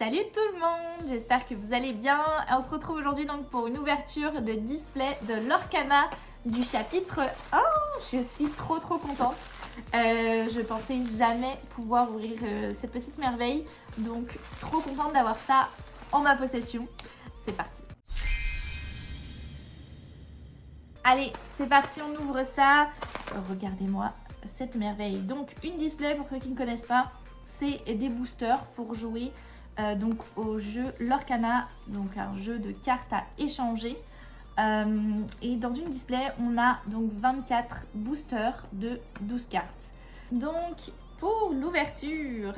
Salut tout le monde, j'espère que vous allez bien. On se retrouve aujourd'hui donc pour une ouverture de display de Lorcana du chapitre 1. Je suis trop contente. Je pensais jamais pouvoir ouvrir cette petite merveille, donc trop contente d'avoir ça en ma possession. C'est parti. Allez, c'est parti, on ouvre ça. Regardez-moi cette merveille. Donc une display, pour ceux qui ne connaissent pas, c'est des boosters pour jouer donc au jeu Lorcana, donc un jeu de cartes à échanger. Et dans une display, on a donc 24 boosters de 12 cartes. Donc pour l'ouverture,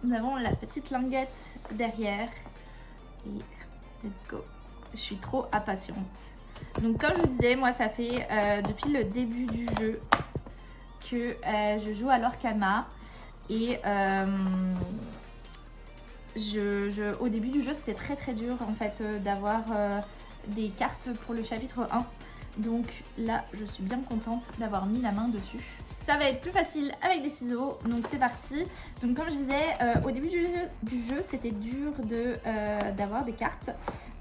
nous avons la petite languette derrière. Et let's go. Je suis trop impatiente. Donc comme je vous disais, moi ça fait depuis le début du jeu que je joue à Lorcana. Et au début du jeu, c'était très dur en fait d'avoir des cartes pour le chapitre 1. Donc là, je suis bien contente d'avoir mis la main dessus. Ça va être plus facile avec des ciseaux, donc c'est parti. Donc comme je disais, au début du jeu, c'était dur d'avoir des cartes.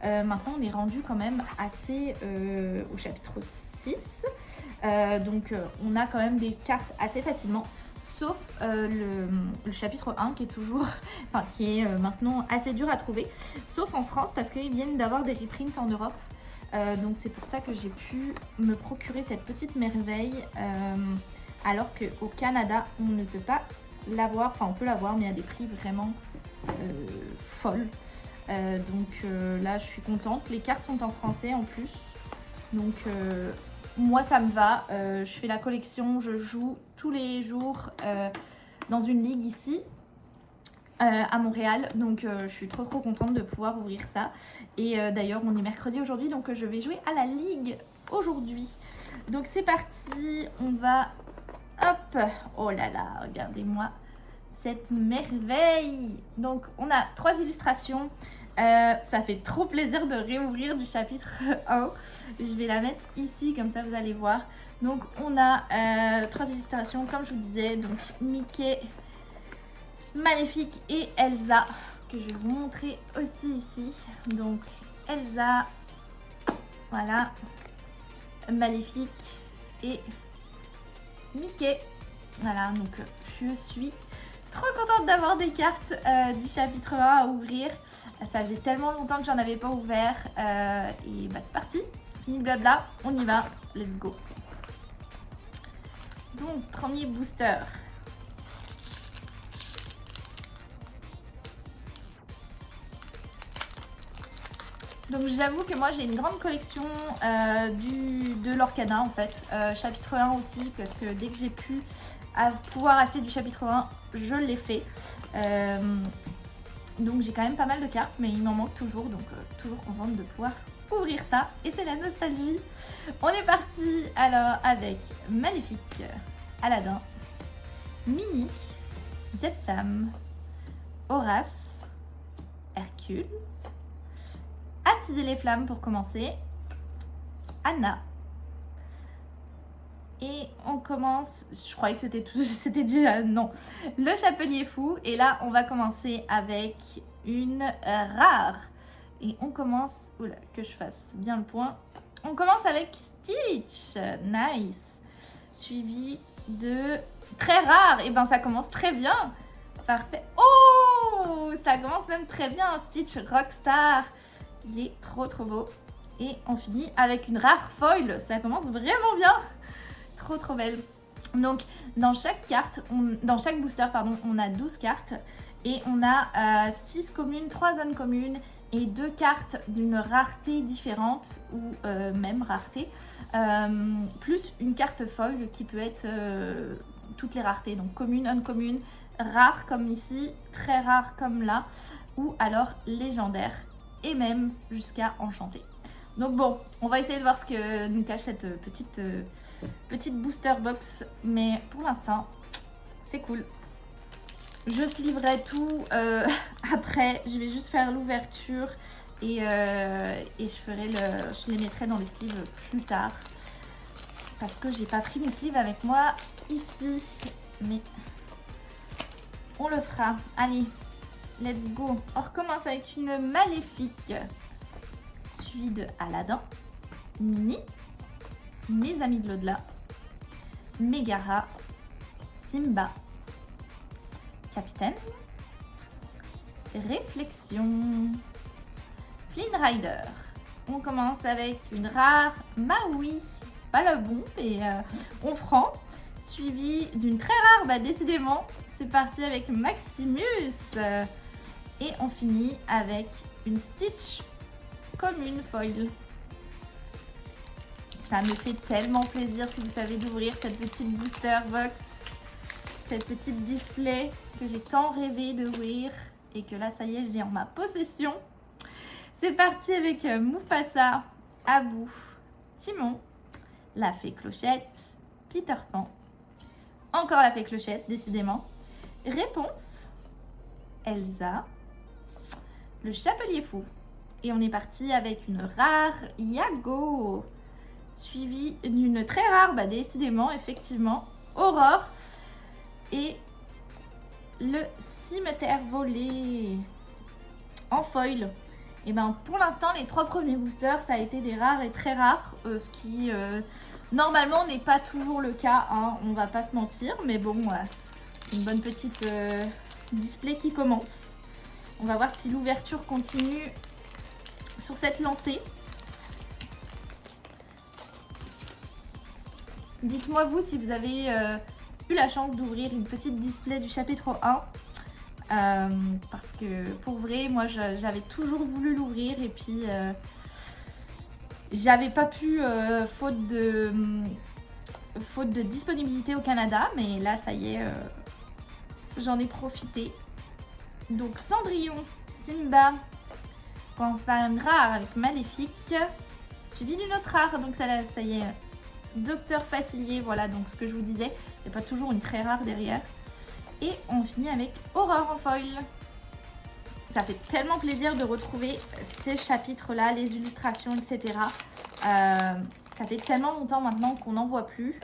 Maintenant, on est rendu quand même assez au chapitre 6. Donc on a quand même des cartes assez facilement. Sauf le chapitre 1 qui est toujours, enfin qui est maintenant assez dur à trouver, sauf en France parce qu'ils viennent d'avoir des reprints en Europe. Donc c'est pour ça que j'ai pu me procurer cette petite merveille, alors qu'au Canada on ne peut pas l'avoir, enfin on peut l'avoir mais à des prix vraiment folles. Donc là je suis contente, les cartes sont en français en plus, donc moi ça me va, je fais la collection, je joue tous les jours dans une ligue ici à Montréal, donc je suis trop contente de pouvoir ouvrir ça. Et d'ailleurs on est mercredi aujourd'hui, donc je vais jouer à la ligue aujourd'hui. Donc c'est parti, on va, hop, oh là là, regardez-moi cette merveille. Donc on a 3 illustrations. Ça fait trop plaisir de réouvrir du chapitre 1. Je vais la mettre ici, comme ça vous allez voir. Donc on a 3 illustrations comme je vous disais. Donc Mickey, Maléfique et Elsa, que je vais vous montrer aussi ici. Donc Elsa, voilà, Maléfique et Mickey. Voilà, donc je suis trop contente d'avoir des cartes du chapitre 1 à ouvrir. Ça faisait tellement longtemps que j'en avais pas ouvert. Et bah c'est parti. Fini le blabla, on y va. Let's go. Donc premier booster. Donc j'avoue que moi j'ai une grande collection de Lorcana en fait. Chapitre 1 aussi, parce que dès que j'ai pu pouvoir acheter du chapitre 1, je l'ai fait. Donc j'ai quand même pas mal de cartes, mais il m'en manque toujours, donc toujours contente de pouvoir ouvrir ça. Et c'est la nostalgie. On est parti alors avec Maléfique, Aladdin, Minnie, Jetsam, Horace, Hercule, Attiser les flammes pour commencer, Anna. Et on commence, je croyais que c'était tout, c'était déjà, non, le Chapelier Fou. Et là, on va commencer avec une rare. Et on commence, oula, que je fasse bien le point. On commence avec Stitch, nice. Suivi de très rare, et ben ça commence très bien. Parfait. Oh, ça commence même très bien, Stitch Rockstar. Il est trop beau. Et on finit avec une rare foil, ça commence vraiment bien. Trop belle. Donc dans chaque carte, dans chaque booster pardon, on a 12 cartes et on a 6 communes, 3 zones communes et 2 cartes d'une rareté différente ou même rareté, plus une carte foil qui peut être toutes les raretés, donc commune, uncommune, rare comme ici, très rare comme là, ou alors légendaire et même jusqu'à enchanté. Donc bon, on va essayer de voir ce que nous cache cette petite booster box, mais pour l'instant c'est cool. Je sleeverai tout après, je vais juste faire l'ouverture et je les mettrai dans les sleeves plus tard parce que j'ai pas pris mes sleeves avec moi ici, mais on le fera. Allez, let's go. On recommence avec une Maléfique, suivie de Aladdin, Mini, Mes Amis de l'Au-delà, Megara, Simba, Capitaine, Réflexion, Flynn Rider. On commence avec une rare Maui, pas le bon, mais on prend, suivi d'une très rare, bah décidément, c'est parti avec Maximus. Et on finit avec une Stitch commune foil. Ça me fait tellement plaisir si vous savez d'ouvrir cette petite booster box, cette petite display que j'ai tant rêvé d'ouvrir et que là ça y est j'ai en ma possession. C'est parti avec Mufasa, Abu, Timon, la fée Clochette, Peter Pan, encore la fée Clochette décidément, Réponse, Elsa, le Chapelier Fou. Et on est parti avec une rare Iago, suivie d'une très rare, bah décidément, effectivement, Aurore et le Cimetière Volé en foil. Et ben pour l'instant, les 3 premiers boosters, ça a été des rares et très rares, ce qui normalement n'est pas toujours le cas, hein, on va pas se mentir, mais bon, une bonne petite display qui commence. On va voir si l'ouverture continue sur cette lancée. Dites-moi vous si vous avez eu la chance d'ouvrir une petite display du chapitre 1. Parce que pour vrai, moi j'avais toujours voulu l'ouvrir et puis j'avais pas pu faute de disponibilité au Canada, mais là ça y est, j'en ai profité. Donc Cendrillon, Simba, on commence par une rare avec Maléfique, suivi d'une autre rare, donc ça y est, Docteur Facilier, voilà donc ce que je vous disais, il n'y a pas toujours une très rare derrière. Et on finit avec Aurore en foil. Ça fait tellement plaisir de retrouver ces chapitres-là, les illustrations, etc. Ça fait tellement longtemps maintenant qu'on n'en voit plus.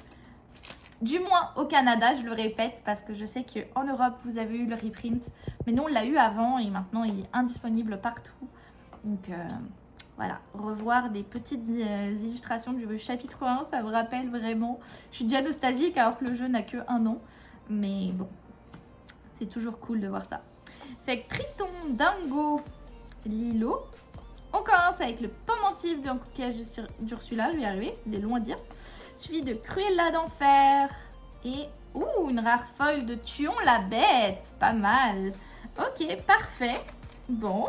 Du moins au Canada, je le répète, parce que je sais qu'en Europe, vous avez eu le reprint. Mais nous, on l'a eu avant et maintenant, il est indisponible partout. Donc voilà, revoir des petites illustrations du chapitre 1, ça me rappelle vraiment. Je suis déjà nostalgique alors que le jeu n'a que 1 an. Mais bon, c'est toujours cool de voir ça. Fait que Triton, Dingo, Lilo. On commence avec le pendentif d'un coquillage d'Ursula, je vais y arriver, il est long à dire. Suivi de Cruella d'Enfer et une rare foil de Tuon la Bête, pas mal. Ok, parfait. Bon,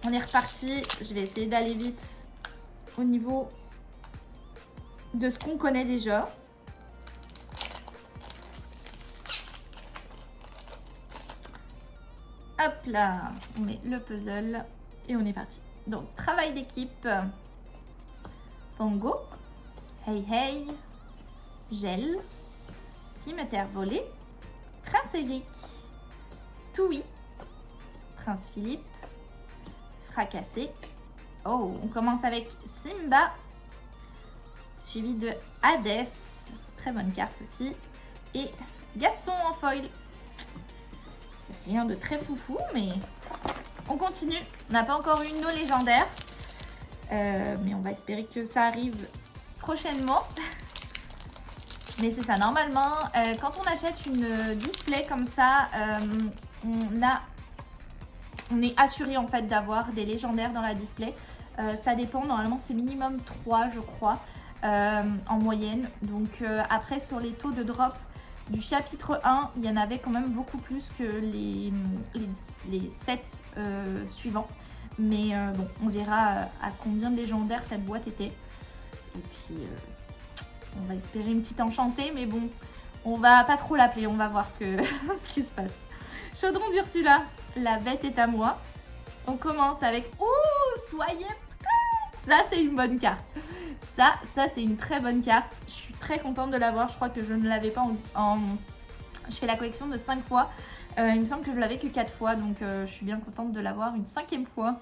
on est reparti. Je vais essayer d'aller vite au niveau de ce qu'on connaît déjà. Hop là, on met le puzzle et on est parti. Donc, travail d'équipe. Pongo, Hey Hey, Gel, Cimetière Volé, Prince Eric, Toui, Prince Philippe, Fracassé. Oh, on commence avec Simba, suivi de Hadès, très bonne carte aussi, et Gaston en foil. Rien de très foufou, mais on continue. On n'a pas encore eu nos légendaires, mais on va espérer que ça arrive prochainement. Mais c'est ça, normalement, quand on achète une display comme ça, on est assuré en fait d'avoir des légendaires dans la display. Ça dépend, normalement c'est minimum 3 je crois, en moyenne. Donc après sur les taux de drop du chapitre 1, il y en avait quand même beaucoup plus que les 7 suivants. Mais bon, on verra à combien de légendaires cette boîte était. Et puis on va espérer une petite enchantée, mais bon, on va pas trop l'appeler, on va voir ce qui se passe. Chaudron d'Ursula, la bête est à moi. On commence avec... Ouh, soyez prêts! Ça, c'est une bonne carte. Ça c'est une très bonne carte. Je suis très contente de l'avoir. Je crois que je ne l'avais pas en... Je fais la collection de 5 fois. Il me semble que je l'avais que 4 fois, donc je suis bien contente de l'avoir une 5e fois.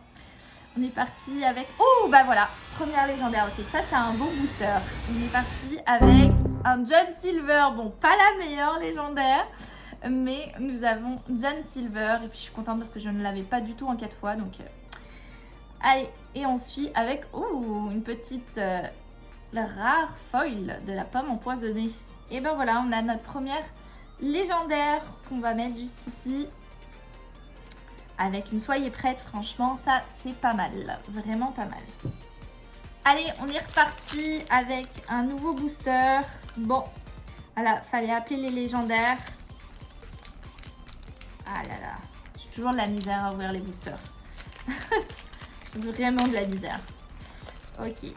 On est parti avec... Oh, bah voilà, première légendaire. Ok, ça, c'est un beau booster. On est parti avec un John Silver. Bon, pas la meilleure légendaire. Mais nous avons John Silver. Et puis je suis contente parce que je ne l'avais pas du tout en 4 fois. Donc allez, et on suit avec une petite rare foil de la pomme empoisonnée. Et ben voilà, on a notre première légendaire qu'on va mettre juste ici. Avec une soyez prête, franchement, ça c'est pas mal. Vraiment pas mal. Allez, on est reparti avec un nouveau booster. Bon, voilà, fallait appeler les légendaires. Ah là là, j'ai toujours de la misère à ouvrir les boosters. Vraiment de la misère. Ok.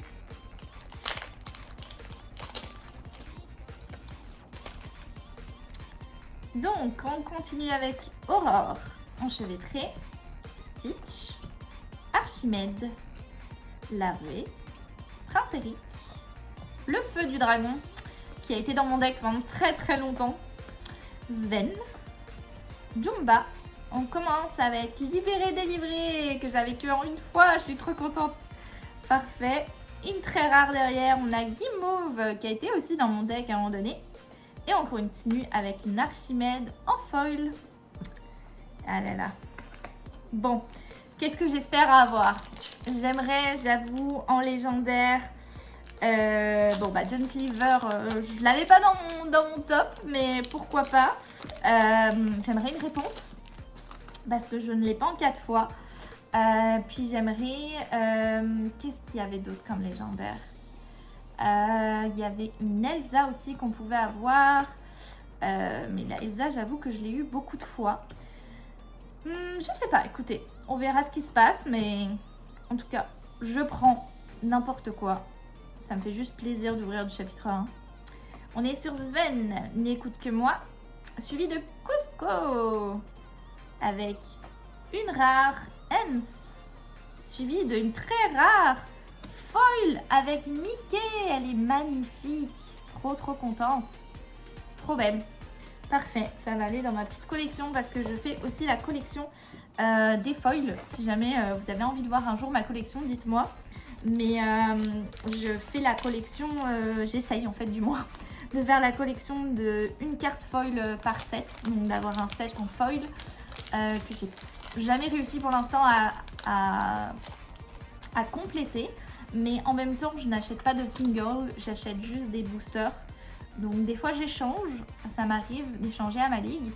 Donc, on continue avec Aurore, enchevêtrée, Stitch, Archimède, Larouet, Prince Eric, le feu du dragon, qui a été dans mon deck pendant très longtemps, Sven, Jumba. On commence avec Libéré, délivré, que j'avais que en une fois, je suis trop contente. Parfait. Une très rare derrière, on a Guimauve, qui a été aussi dans mon deck à un moment donné. Et on continue avec une Archimède en foil. Ah là là. Bon, qu'est-ce que j'espère avoir? J'aimerais, j'avoue, en légendaire. Bon, bah, John Silver, je l'avais pas dans mon top, mais pourquoi pas. J'aimerais une réponse, parce que je ne l'ai pas en 4 fois. Puis j'aimerais... qu'est-ce qu'il y avait d'autre comme légendaire? Il y avait une Elsa aussi qu'on pouvait avoir. Mais la Elsa, j'avoue que je l'ai eu beaucoup de fois. Je sais pas, écoutez, on verra ce qui se passe, mais en tout cas, je prends n'importe quoi. Ça me fait juste plaisir d'ouvrir du chapitre 1. On est sur Sven, n'écoute que moi, suivi de Cusco, avec une rare Hens, suivi d'une très rare foil avec Mickey. Elle est magnifique, trop contente, trop belle. Parfait, ça va aller dans ma petite collection parce que je fais aussi la collection des foils. Si jamais vous avez envie de voir un jour ma collection, dites-moi. Mais je fais la collection, j'essaye en fait du moins, de faire la collection de une carte foil par set. Donc d'avoir un set en foil que j'ai jamais réussi pour l'instant à compléter. Mais en même temps, je n'achète pas de single, j'achète juste des boosters. Donc des fois j'échange, ça m'arrive d'échanger à ma ligue.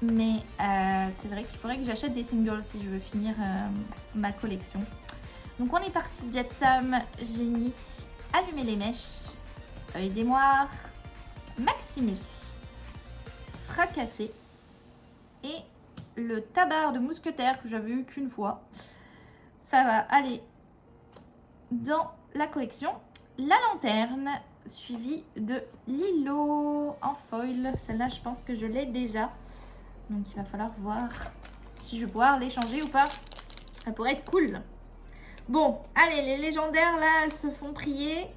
Mais c'est vrai qu'il faudrait que j'achète des singles si je veux finir ma collection. Donc on est parti, Jetsam, Génie, Allumer les mèches, Œil d'émoire, Maximus, Fracassé et le tabard de mousquetaire que j'avais eu qu'une fois. Ça va aller dans la collection. La lanterne, suivie de Lilo en foil. Celle-là, je pense que je l'ai déjà. Donc il va falloir voir si je vais pouvoir l'échanger ou pas. Ça pourrait être cool. Bon, allez, les légendaires, là, elles se font prier.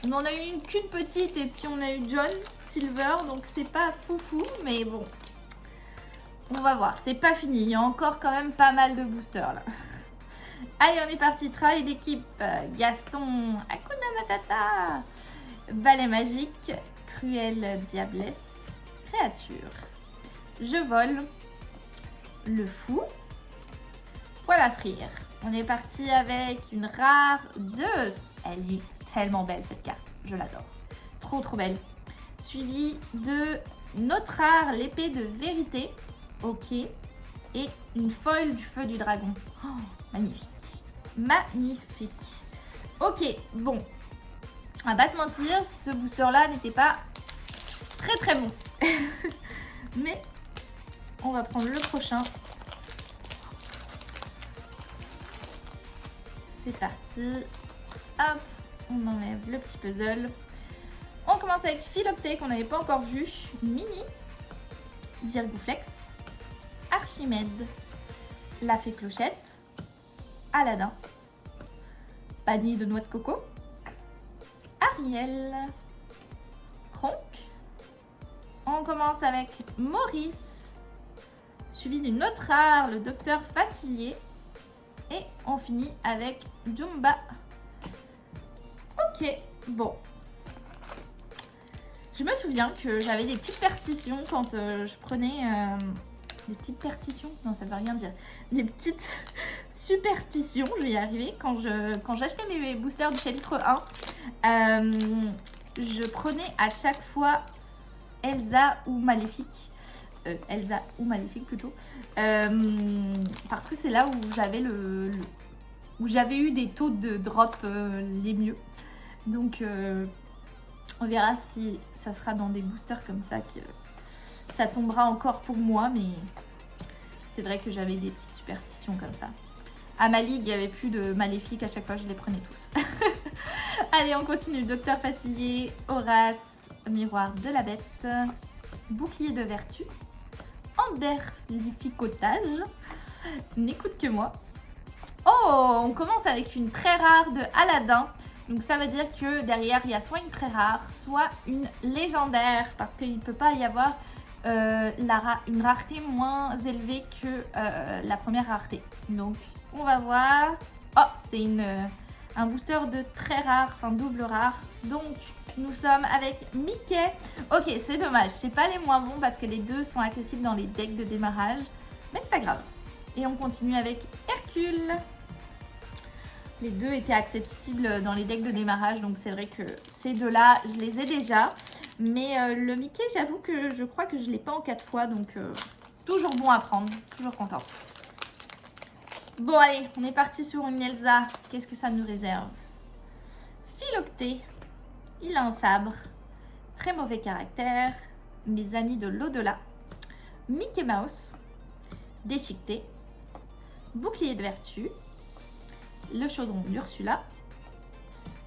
On en a eu qu'une petite et puis on a eu John Silver. Donc c'est pas foufou, mais bon. On va voir, c'est pas fini. Il y a encore quand même pas mal de boosters, là. Allez, on est parti. Travail d'équipe. Gaston, Hakuna Matata, Balai magique, Cruelle diablesse, Créature, Je vole, Le fou, Poil à frire. On est parti avec une rare Zeus. Elle est tellement belle cette carte, je l'adore. Trop belle. Suivi de notre rare, l'épée de vérité. Ok. Et une foil du feu du dragon. Oh, magnifique. Magnifique. Ok, bon. On va pas se mentir, ce booster-là n'était pas très bon. Mais on va prendre le prochain. C'est parti. Hop, on enlève le petit puzzle. On commence avec Philoctée qu'on n'avait pas encore vu. Mini, Zirgouflex, Archimède, La Fée Clochette, Aladdin, Panier de noix de coco, Ariel, Kronk. On commence avec Maurice, suivi d'une autre rare, le Docteur Facilier. Et on finit avec Jumba. Ok, bon. Je me souviens que j'avais des petites persitions quand je prenais... des petites pertitions, non ça veut rien dire. Des petites superstitions, je vais y arriver. Quand j'achetais mes boosters du chapitre 1, je prenais à chaque fois Elsa ou Maléfique. Elsa ou Maléfique plutôt. Parce que c'est là où j'avais où j'avais eu des taux de drop les mieux. Donc on verra si ça sera dans des boosters comme ça que ça tombera encore pour moi, mais c'est vrai que j'avais des petites superstitions comme ça. À ma ligue, il n'y avait plus de maléfiques, à chaque fois je les prenais tous. Allez, on continue. Docteur Facilier, Horace, Miroir de la Bête, Bouclier de Vertu, Emberlificotage, N'écoute que moi. Oh, on commence avec une très rare de Aladdin. Donc ça veut dire que derrière, il y a soit une très rare, soit une légendaire, parce qu'il ne peut pas y avoir une rareté moins élevée que la première rareté. Donc on va voir. Oh, c'est un booster de très rare, enfin double rare. Donc nous sommes avec Mickey. Ok, c'est dommage, c'est pas les moins bons parce que les deux sont accessibles dans les decks de démarrage, mais c'est pas grave. Et on continue avec Hercule. Les deux étaient accessibles dans les decks de démarrage, donc c'est vrai que ces deux-là, je les ai déjà. Mais le Mickey, j'avoue que je crois que je ne l'ai pas en 4 fois, donc toujours bon à prendre, toujours contente. Bon allez, on est parti sur une Elsa. Qu'est-ce que ça nous réserve? Philoctée, il a un sabre, très mauvais caractère, mes amis de l'au-delà, Mickey Mouse, Déchiqueté, Bouclier de Vertu, le chaudron d'Ursula,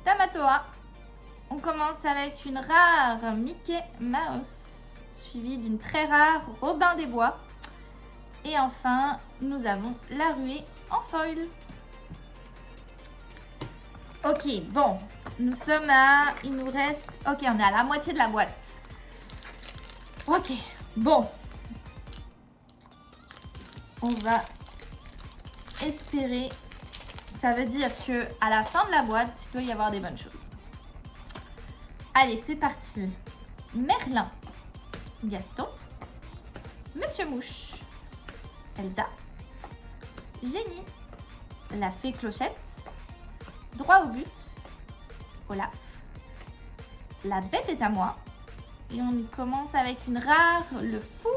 Tamatoa. On commence avec une rare Mickey Mouse, suivie d'une très rare Robin des Bois. Et enfin, nous avons la ruée en foil. Ok, bon, nous sommes à... Il nous reste... Ok, on est à la moitié de la boîte. Ok, bon. On va espérer... Ça veut dire que à la fin de la boîte, il doit y avoir des bonnes choses. Allez, c'est parti. Merlin, Gaston, Monsieur Mouche, Elsa, Génie, la Fée Clochette, Droit au but, Olaf, La Bête est à moi. Et on commence avec une rare, le Fou,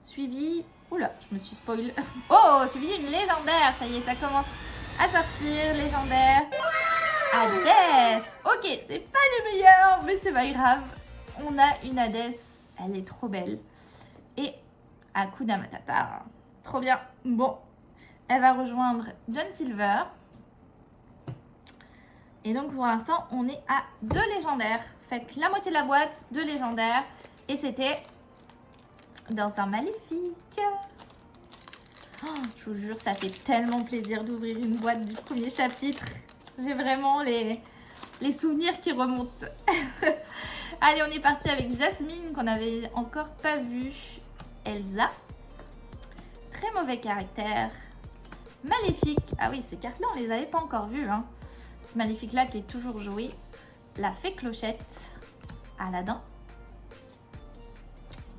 suivi... Oula, je me suis spoil. Oh, suivi d'une légendaire. Ça y est, ça commence à sortir, légendaire. Hadès. Ok, c'est pas le meilleur, mais c'est pas grave. On a une Hadès, elle est trop belle. Et Hakuna Matata, trop bien. Bon, elle va rejoindre John Silver. Et donc pour l'instant, on est à 2 légendaires. Fait que la moitié de la boîte, 2 légendaires. Et c'était dans un Maléfique. Oh, je vous jure, ça fait tellement plaisir d'ouvrir une boîte du premier chapitre. J'ai vraiment les souvenirs qui remontent. Allez, on est parti avec Jasmine, qu'on n'avait encore pas vue. Elsa. Très mauvais caractère. Maléfique. Ah oui, ces cartes-là, on les avait pas encore vues. Hein. Ce Maléfique-là qui est toujours joué. La Fée Clochette. Aladdin.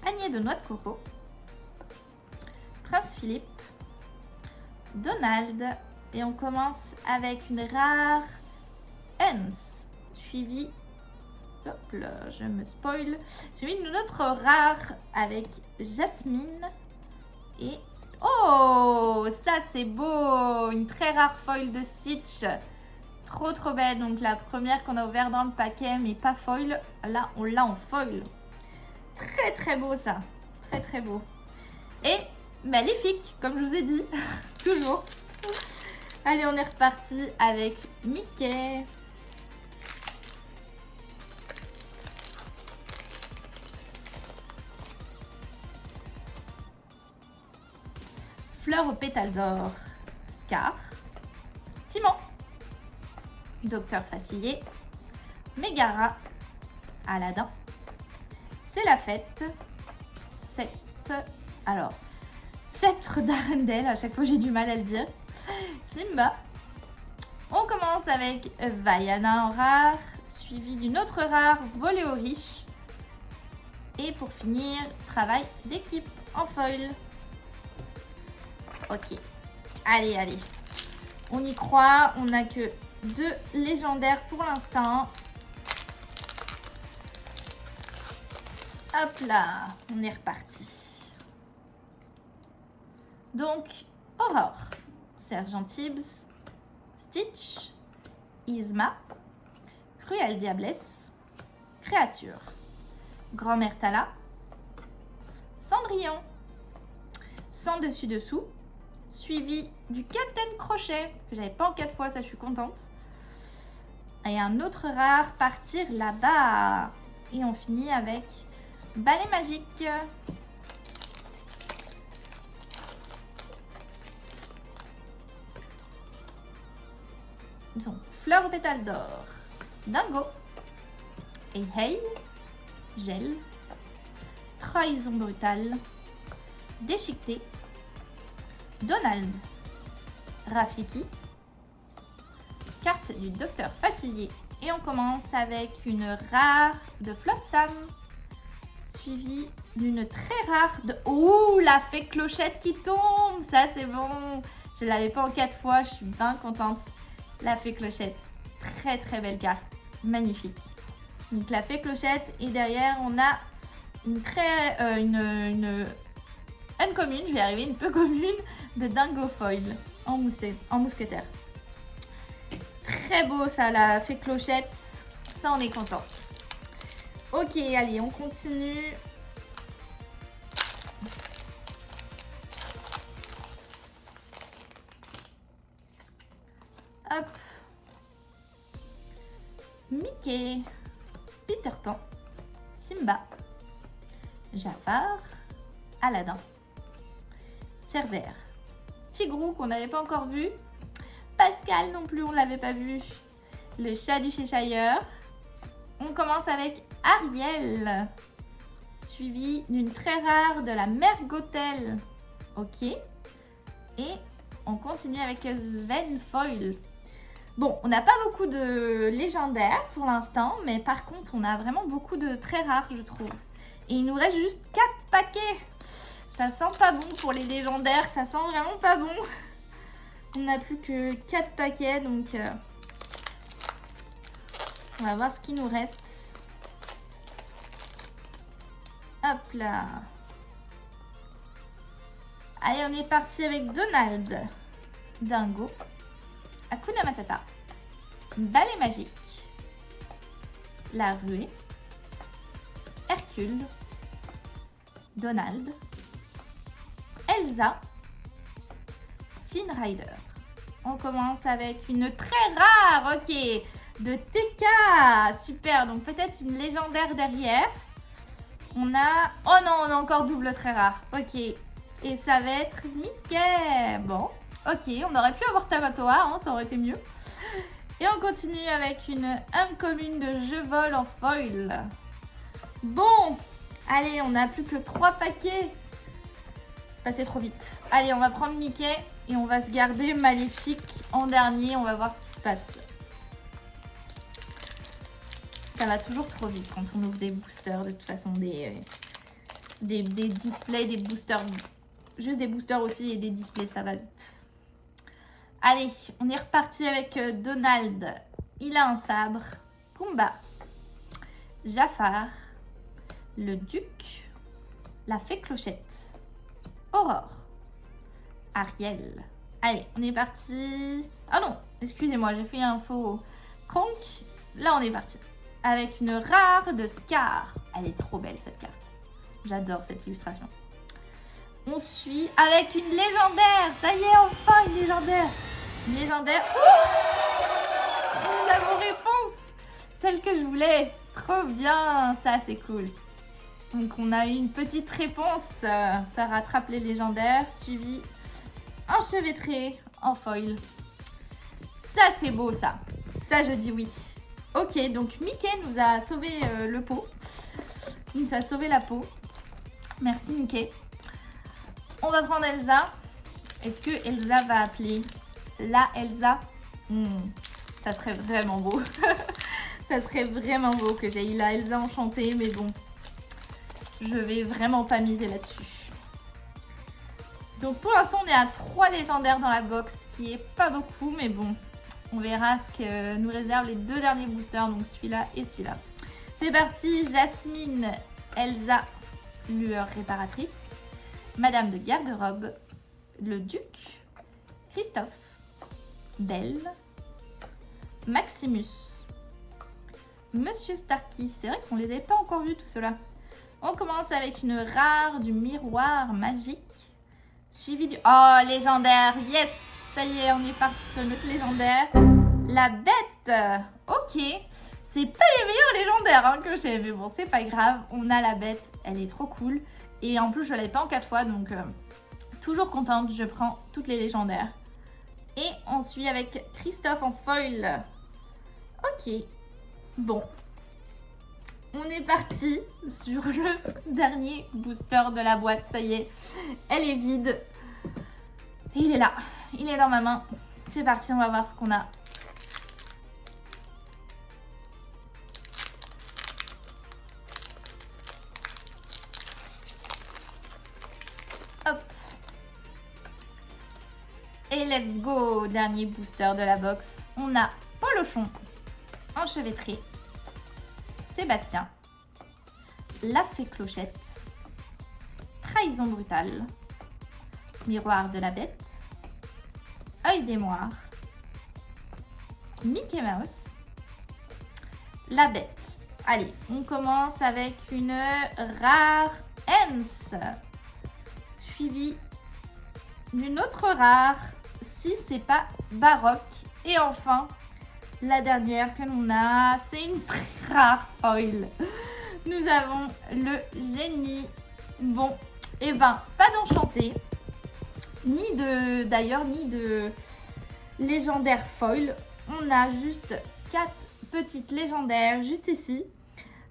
Panier de noix de coco. Prince Philippe. Donald. Et on commence avec une rare Hans, suivi, hop là, je me spoil, suivi d'une autre rare avec Jasmine. Et oh, ça c'est beau, une très rare foil de Stitch, trop belle. Donc la première qu'on a ouverte dans le paquet, mais pas foil, là on l'a en foil. Très beau ça, très beau. Et Maléfique, comme je vous ai dit, toujours. Allez, on est reparti avec Mickey. Fleur aux pétales d'or, Scar, Timon, Docteur Facilier, Mégara, Aladdin, C'est la fête, Sceptre d'Arendelle, à chaque fois j'ai du mal à le dire, Simba. On commence avec Vaiana en rare, suivi d'une autre rare, Volée aux riches, Et pour finir, travail d'équipe en foil. Ok. Allez, allez. On y croit. On n'a que 2 légendaires pour l'instant. Hop là. On est reparti. Donc, Aurore, Sergent Tibbs, Stitch, Yzma, Cruelle Diablesse, Créature, Grand-mère Tala, Cendrillon, Sans dessus-dessous, suivi du Captain Crochet, que j'avais pas en 4 fois, ça je suis contente. Et un autre rare, Partir là-bas. Et on finit avec Balai Magique. Donc, Fleur aux pétales d'or, Dingo, et Hey, Gel, Trahison brutale, Déchiqueté, Donald, Rafiki, carte du Docteur Facilier. Et on commence avec une rare de Flotsam, suivie d'une très rare de... Ouh, la fée clochette qui tombe. Ça, c'est bon. Je ne l'avais pas en 4 fois, je suis bien contente. La fée clochette, très très belle carte, magnifique. Donc la fée clochette et derrière on a une uncommune, je vais y arriver, une peu commune de Dingo Foil en mousquetaire. Très beau ça, la fée clochette, ça on est content. Ok, allez, on continue. Hop. Mickey, Peter Pan, Simba, Jafar, Aladdin, Cerbère, Tigrou qu'on n'avait pas encore vu, Pascal non plus on l'avait pas vu, le chat du Cheshire. On commence avec Ariel, suivi d'une très rare de la mère Gothel. Ok. Et on continue avec Sven Foil. Bon, on n'a pas beaucoup de légendaires pour l'instant, mais par contre, on a vraiment beaucoup de très rares, je trouve. Et il nous reste juste 4 paquets. Ça sent pas bon pour les légendaires, ça sent vraiment pas bon. On n'a plus que 4 paquets, donc on va voir ce qu'il nous reste. Hop là. Allez, on est parti avec Donald, Dingo, Hakuna Matata, Balai Magique, La Ruée, Hercule, Donald, Elsa, Flynn Rider. On commence avec une très rare, ok, de TK. Super, donc peut-être une légendaire derrière. On a... Oh non, on a encore double très rare. Ok, et ça va être Mickey. Bon, ok, on aurait pu avoir Tamatoa, hein, ça aurait été mieux. Et on continue avec une uncommune de jeu vol en foil. Bon, allez, on n'a plus que 3 paquets. C'est passé trop vite. Allez, on va prendre Mickey et on va se garder Maléfique en dernier. On va voir ce qui se passe. Ça va toujours trop vite quand on ouvre des boosters. De toute façon, des displays, des boosters. Juste des boosters aussi et des displays, ça va vite. Allez, on est reparti avec Donald. Il a un sabre. Pumba. Jafar. Le Duc. La Fée Clochette. Aurore. Ariel. Allez, on est parti. Ah non, excusez-moi, j'ai fait un faux conk. Là, on est parti. Avec une rare de Scar. Elle est trop belle, cette carte. J'adore cette illustration. On suit avec une légendaire. Ça y est, enfin une légendaire. Une légendaire. Nous avons réponse. Celle que je voulais. Trop bien. Ça, c'est cool. Donc, on a eu une petite réponse. Ça rattrape les légendaires. Suivi enchevêtré en foil. Ça, c'est beau, ça. Ça, je dis oui. Ok, donc Mickey nous a sauvé le pot. Il nous a sauvé la peau. Merci, Mickey. On va prendre Elsa. Est-ce que Elsa va appeler la Elsa? Ça serait vraiment beau. Ça serait vraiment beau que j'ai eu la Elsa enchantée, mais bon. je vais vraiment pas miser là-dessus. Donc pour l'instant, on est à 3 légendaires dans la box, ce qui est pas beaucoup, mais bon, on verra ce que nous réservent les 2 derniers boosters, donc celui-là et celui-là. C'est parti, Jasmine, Elsa, lueur réparatrice, Madame de garde-robe, le Duc, Christophe, Belle, Maximus, Monsieur Starkey. C'est vrai qu'on les avait pas encore vus tout cela. On commence avec une rare du miroir magique, suivi du... Oh, légendaire, yes! Ça y est, on est parti sur notre légendaire. La bête. Ok, c'est pas les meilleurs légendaires hein, que j'ai, mais bon, c'est pas grave. On a la bête, elle est trop cool. Et en plus, je l'avais pas en 4 fois, donc toujours contente, je prends toutes les légendaires. Et on suit avec Christophe en foil. Ok, bon. On est parti sur le dernier booster de la boîte. Ça y est, elle est vide. Et il est là, il est dans ma main. C'est parti, on va voir ce qu'on a. Hop. Et let's go, dernier booster de la box. On a Polochon, Enchevêtré, Sébastien, La Fée Clochette, Trahison Brutale, Miroir de la Bête, Œil d'émoire, Mickey Mouse, La Bête. Allez, on commence avec une rare Hens, suivie d'une autre rare, si c'est pas baroque. Et enfin, la dernière que l'on a, c'est une très rare foil. Nous avons le génie. Bon, et ben, pas d'enchanté, ni de légendaire foil. On a juste 4 petites légendaires juste ici.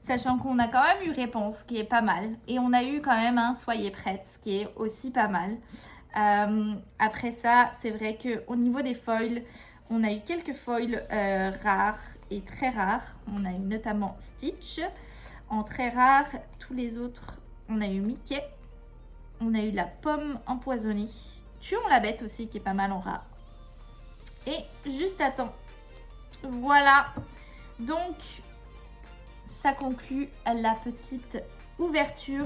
Sachant qu'on a quand même eu réponse, qui est pas mal. Et on a eu quand même un Soyez prête, ce qui est aussi pas mal. Après ça, c'est vrai qu'au niveau des foils, on a eu quelques foils rares et très rares. On a eu notamment Stitch. En très rare, tous les autres, on a eu Mickey. On a eu la pomme empoisonnée. Tuons la bête aussi, qui est pas mal en rare. Et juste à temps. Voilà. Donc, ça conclut la petite ouverture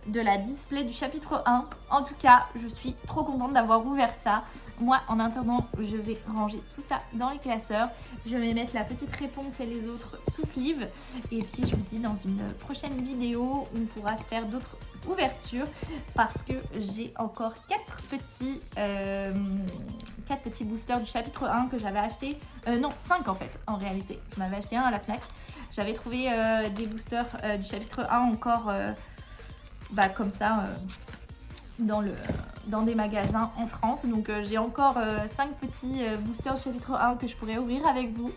de la display du chapitre 1. En tout cas, je suis trop contente d'avoir ouvert ça. Moi, en attendant, je vais ranger tout ça dans les classeurs. Je vais mettre la petite réponse et les autres sous sleeve. Et puis, je vous dis dans une prochaine vidéo, on pourra se faire d'autres ouvertures parce que j'ai encore 4 petits boosters du chapitre 1 que j'avais acheté. Non, 5 en fait, en réalité. Je m'avais acheté un à la Fnac. J'avais trouvé des boosters du chapitre 1 encore comme ça dans des magasins en France. Donc j'ai encore 5 petits boosters chapitre 1 que je pourrais ouvrir avec vous.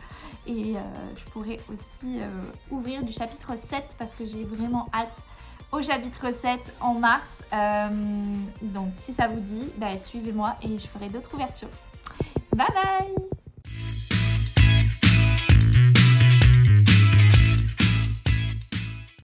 Et je pourrais aussi ouvrir du chapitre 7 parce que j'ai vraiment hâte au chapitre 7 en mars. Donc si ça vous dit, suivez-moi et je ferai d'autres ouvertures. Bye bye!